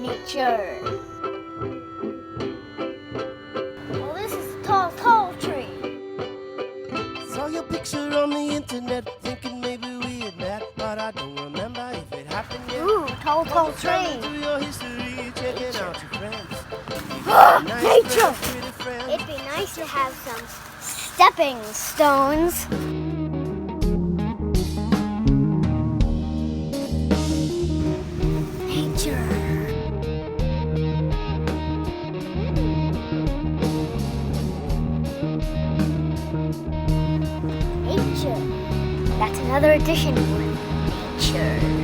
Nature. Well, this is a tall, tall tree. Saw your picture on the internet, thinking maybe we had met, but I don't remember if it happened yet. Ooh, tall, tall tree. To your history, checking out your friends. Nature! It'd be nice to have some stepping stones. Nature. Nature. That's another addition for nature.